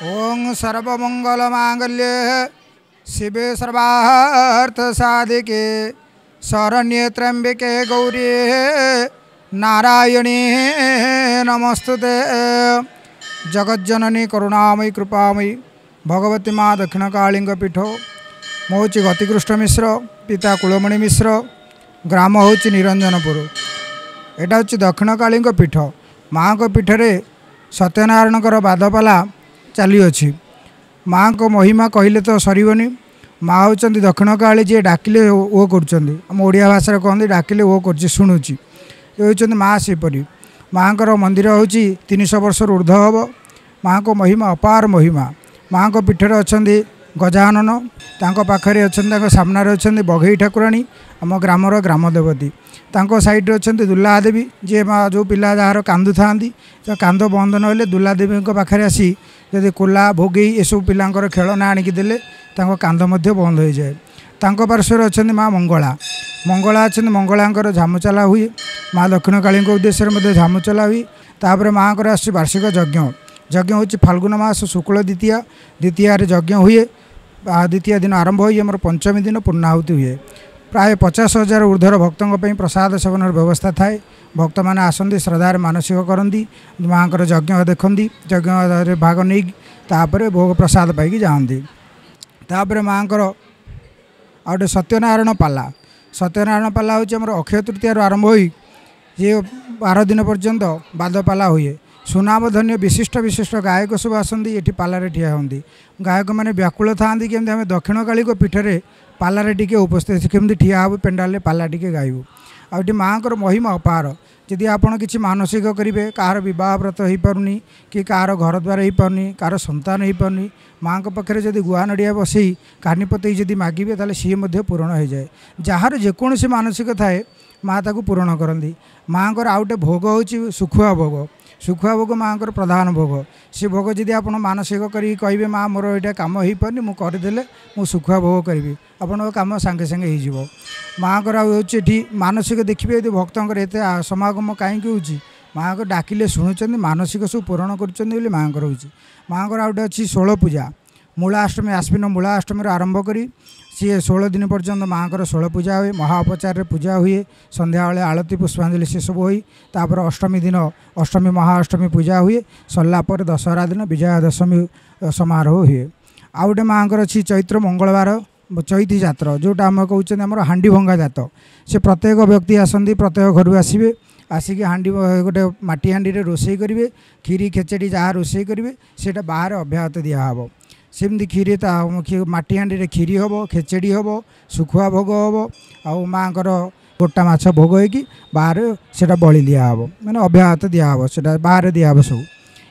ओं सर्वमंगलमांगल्ये शिवे सर्वार्थसाधिके शरण्ये त्र्यंबके गौरी नारायणी नमस्तुते। जगज्जननी करुणामयी कृपामयी भगवती माँ दक्षिणकाली पीठ मोची गतिकृष्ण मिश्र पिता कुलमणि मिश्र ग्राम हूँ निरंजनपुर। एटा हूँ दक्षिणकाली पीठ। माँ को पीठरे सत्यनारायणकर बादपाला चली अच्छी। माँ को महिमा कहले तो सरबनी। माँ हूँ दक्षिणकाली जी डाकिले ओ करम ओडिया भाषा कहते डाकिले ओ कर शुणुची। ये हूँ माँ सेपरी। माँ को मंदिर हूँ 300 वर्ष ऊर्ध्व हम। माँ को महिमा अपार महिमा। माँ को पीठर अच्छा गजानन पाखे अच्छा सामने अच्छा बघई ठाकुराणी आम ग्रामर ग्राम देवती। साइड अच्छा दुर्ला देवी जी माँ जो पिला जार कांदु था तो कांद बंद ना दुर्ला देवी पाखे आसी जदि कोला भोगई एसबू पिलांकर खेलना आणिकी देले कांद बंद हो जाए। पार्श्वर अच्छा माँ मंगला मंगला अच्छा मंगलांकर झामुचला हुए। माँ दक्षिणकाली उद्देश्य झामुचला हुई। तापर माँ को आस वार्षिक यज्ञ यज्ञ हूँ फाल्गुन मास शुक्ल द्वितीया द्वितीय यज्ञ हुए। द्वितीय दिन आरंभ हुई आम पंचमी दिन पूर्णाहुति हुए। प्राय 50,000 ऊर्ध्वर भक्तों प्रसाद सेवन व्यवस्था थाए। भक्त मैंने आसती श्रद्धार मानसिक करती माँ को यज्ञ देखती यज्ञ भाग नहीं तापर भोग प्रसाद पाई जाती। तापर माँ को आउटे सत्यनारायण पाला सत्यनारायण पाला हूँ आम अक्षय तृतीय आरंभ हुई ये 12 दिन पर्यंत बादपाला हुए। सुनामधन्य विशिष्ट विशिष्ट गायक सब आसती ये पालारे ठिया होती। गायक मैंने व्याकुल था कि आम दक्षिणकाली पीठरे पालारे टिके उपस्थित केमती ठिया हबू पेंडाल पाला टिके गायबू। आउटी माँ को महिमा अपार। जदि आपड़ किसी मानसिक करेंगे कहार बह व्रत हो पारनी कि कहार घर द्वार हो पारनी कहार संतान हो पारनी माँ को पाखे जदि गुआ नड़िया बसई कानीपतई जदि मागिबे ताले सी पूरण हो जाए। जार जेकोसी मानसिक थाए माँ ताकू पूरण करती। माँ को आउटे भोग हूँ सुखुआ भोग। सुखुआ भोग माँ को प्रधान भोग। से भोग जदि आप मानसिक करी कहे माँ मोर यहाँ कम हो पारनी मु करदेले मु सुखुआ भोग करी आपन कम सांगे सांगे हो। माँ को ये मानसिक देखिए यदि भक्तर एत समागम कहीं हूँ माँ को डाकिले शुणुंट मानसिक सब पूरण कर माँ को रोचे। माँ को आउटे अच्छी 16 पूजा मूलाष्टमी आश्विन मूलाष्टमी आरंभ करी सी 16 दिन पर्यंत माँ को 16 पूजा हुए। महाउपचार पूजा हुए। संध्या बेले आलती पुष्पांजलि से सब हुई। तापर अष्टमी दिन अष्टमी महाअष्टमी पूजा हुए। सरला पर दशहरा दिन विजयादशमी समारोह हुए। आउटे माँ को अच्छी चैत्र मंगलवार चैती जात्र जोटा आम कहते आम हांडी भंगा जात से प्रत्येक व्यक्ति आसती प्रत्येक घर आसवे आसिक हांडी गोटे माटी हांडी रोषे करेंगे खीरी खेचेड़ी जहाँ रोषे करेंगे से बाहर अभ्याहत दिहब। सेमती खीरी माटी हांडी खीरी हम खेचेड़ी हम सुखुआ भोग हम आउ माँ को गोटा माछ भोग होगी बाहर से बलि दिहब मैंने अभ्याहत दिहब से बाहर दिहब सब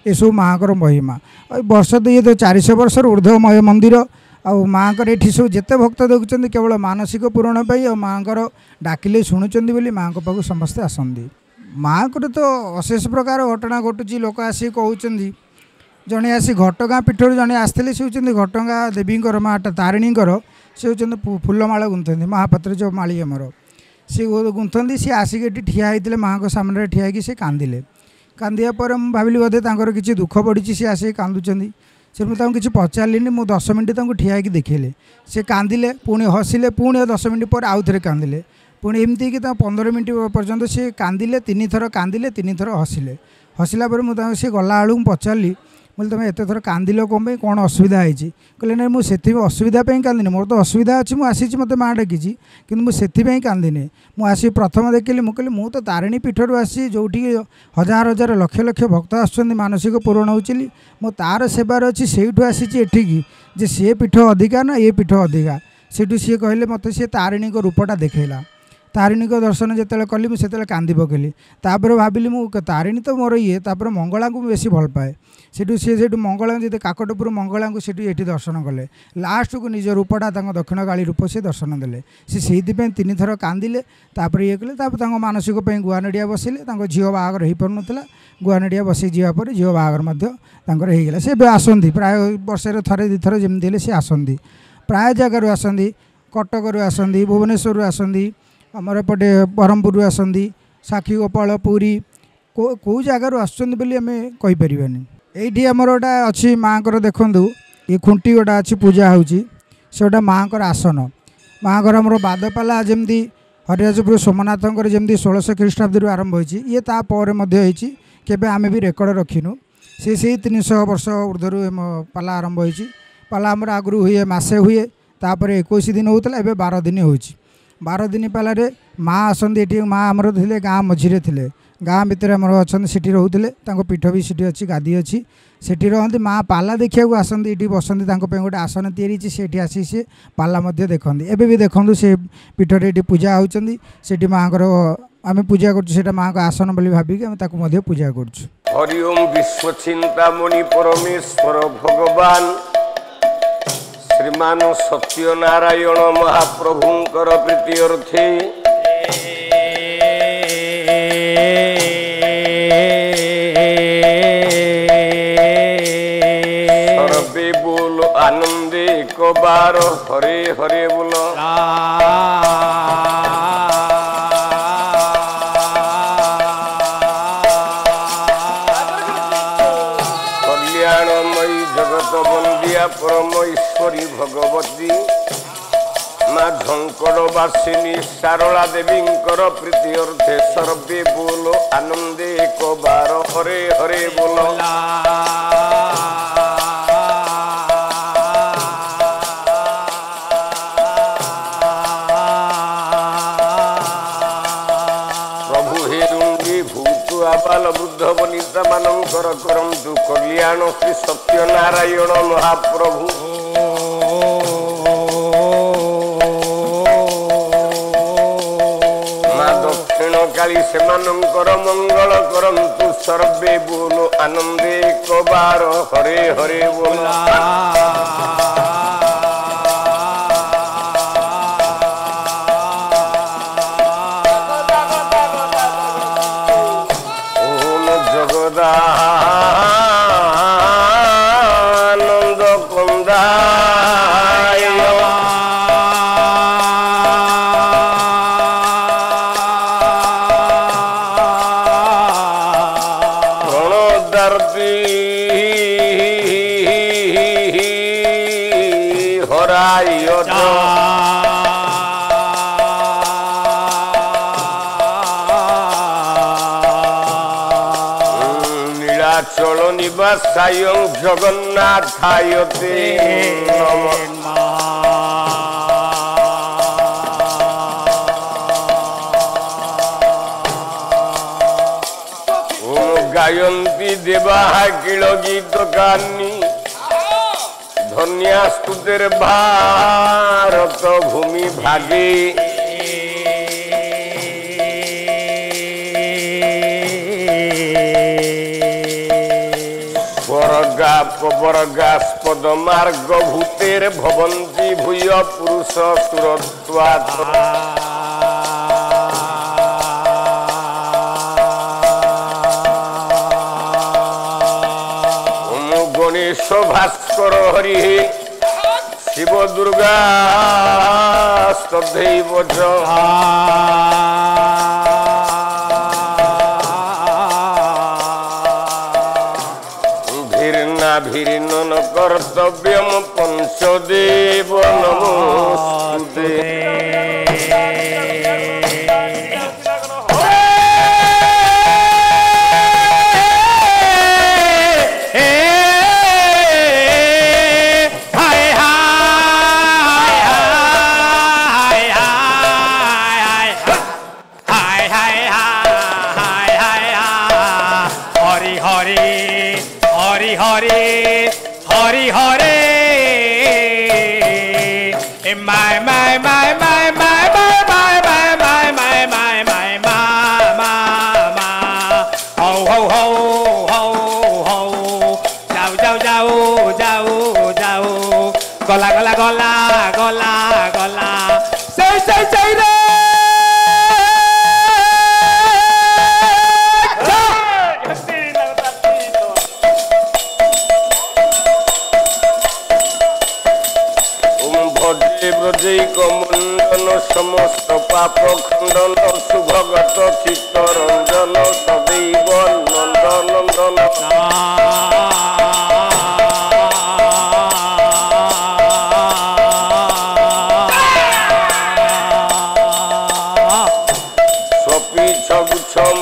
ये माँ को महिमा। वर्ष ये तो 400 वर्ष ऊर्ध्वमय मंदिर आउ माँ को ये सब जिते भक्त देखुं केवल मानसिक पूरण पर माँ को डाकिले शुणुंट बोली माँ को पाक समस्ते आसती। माँ को तो अशेष प्रकार घटना घटुची। लोक आसिक कहते जड़े आसी घटगाँ पीठर जड़े आसते से होती घटगाँ देवी माँ तारिणीकर से होती फूलमाला गुंथती महापात्र जो माली आमर सी गुंथती सी आसिक ये ठिया होते माँ को सामने ठिया होगी सी कांदिले। कांदिया पर मुझे भाविली बोधे किसी दुख पड़ी सी आसिक कांदुंट से मुझे किसी पचारिनी मुझे 10 मिनट ठिया होगी देखले से कांदिले पुणी हसिले पुणी 10 मिनट पर आउ थे कांदिले पुणी एमती कि 15 मिनट पर्यंत सी कांदिले 3 थर कांदिले 3 थर हसिले। हसिला मुझे सी गला बेलू पचारि बोले तुम एत थर कांदिल कौन कौन असुविधा होती कहले ना मुझे असुविधा कांदिनी मोर तो असुविधा अच्छी मुझे मत माँ डाकी कि मुझे कांदिनी मुझे प्रथम देखिली मुझे कहली तो तारिणी पीठर आसी जो हजार हजार लक्ष लक्ष भक्त आस मानसिक पूरण होली मो तार सेवार अच्छी से आसी एठिकी जे सी पीठ अधिका ना ये पीठ अधिका सेठू सी कहले मत सी तारिणी को रूपटा देखला। तारिणी को दर्शन जिते कली मुझे कांदी पकली तापर भाविली मुझे तारिणी तो मोर ये तापर मंगला को बेसी भल पाए सेठू सी मंगला जी काकटपुर मंगला को ये दर्शन कले लास्ट को निज रूपटा दक्षिणकाली रूप से दर्शन देले से 3 थर कांदिले तापर ये कले मानसिक गुआ नड़िया बसैले झील बाहागर हो पार ना गुआ नड़िया बसई जापर झील बाहागर होगला से आसती प्राय वर्षे थे 2 थर जमी सी आसती प्राय जगार आसती कटक आसती भुवनेश्वर आसती आमर एपटे ब्रह्मपुर आसती साक्षी गोपाल पुरी को जगार आसमें कहीपर ये आमर गोटा अच्छी माँ को देखु ये खुंटी गोटा अच्छी पूजा होगी से गोटा माँ को आसन माँ को आमर बादपाला जमी हरिराजपुर सोमनाथंकर जमी 1600 ख्रीष्टाब्द आरंभ होती ये तापर केवे आम भी रेकर्ड रखिनु से 300 वर्ष ऊर्धर पाला आरंभ होती पाला आमर आगु हुए मसे हुए तापर 21 दिन होता है 12 दिन हो 12 दिन पालारे माँ आसती ये माँ आमर थे गाँ मझीरे थे गाँ भितर आमर अच्छा सीटी रोते पीठ भी सीटी अच्छी गादी अच्छी सेठी रहती माँ पाला देखा आसती ये बसती गोटे आसन तैयारी से आसी सी पाला देखते एवं भी देखूँ से पीठर ये पूजा होती माँ को आम पूजा कर माँ को आसन बोली भाविक आम पूजा कर हरि ओम विश्व चिंतामणि परमेश्वर भगवान श्रीमान सत्यनारायण महाप्रभुंकर प्रीत्यर्थे सर्वे बोलो आनंदे को बार हरे हरे बोलो कल्याणमयी जगत बंदिया परम ईश्वरी भगवती माँ झंकड़वासिनी सारला देवी प्रीत्यर्थे सर्वे बोलो आनंदे एक बार हरे हरे बोलो प्रभु हेरुंगी भूत आबाल वृद्ध वनिता मानकर करंतु कल्याण श्री सत्यनारायण महाप्रभु काली से मंगल करंतु सर्वे बोलो आनंदे को बार हरे हरे बोला ओम जगदानंद कुंदा नीलाचल निवासाय जगन्नाथायते ओम गायन्ती देवा किल गीत गानी धन्यास्तुतेर भारत भूमि भागे वर्गास्पद मार्ग भूतेर भवन्ति भूय पुरुष सुरत्वात् ओम गणेश भास्कर हरि शिव दुर्गा स्तदैव भिन्न कर्तव्यम पंचदेव नमोस्तुते गला गला गला गला गला सही रे ओम भजे ব্রজৈক মণ্ডন সমস্ত পাপ খণ্ডন শুভগত চিত্তরঞ্জন সদৈব নন্দনন্দন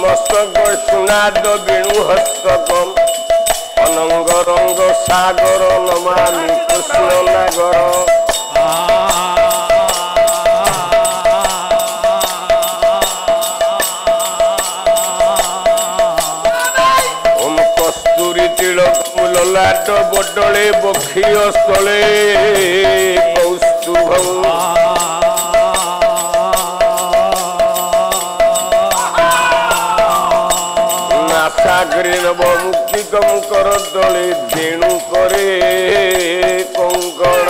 মস্তক সুনাদ বেণু হস্তকম অনঙ্গ রঙ্গ সাগর নমামি কৃষ্ণ নাগর ওম কস্তুরী তিলক মূললাট বডলে বক্ষীয় স্থলে কৌস্তুভ সাগরে নব মুক্তিকম কর দলে বেণু করে কঙ্কণ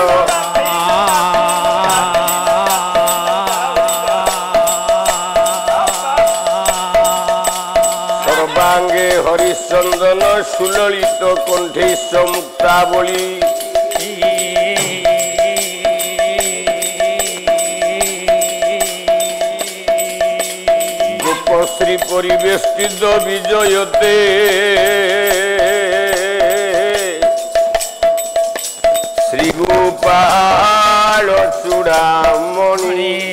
সর্বাঙ্গে হরিচন্দন সুললিত কণ্ঠে মুক্তাবলী শ্রী পরিবেষ্টিত বিজয়তে শ্রী গোপাল চূড়ামণি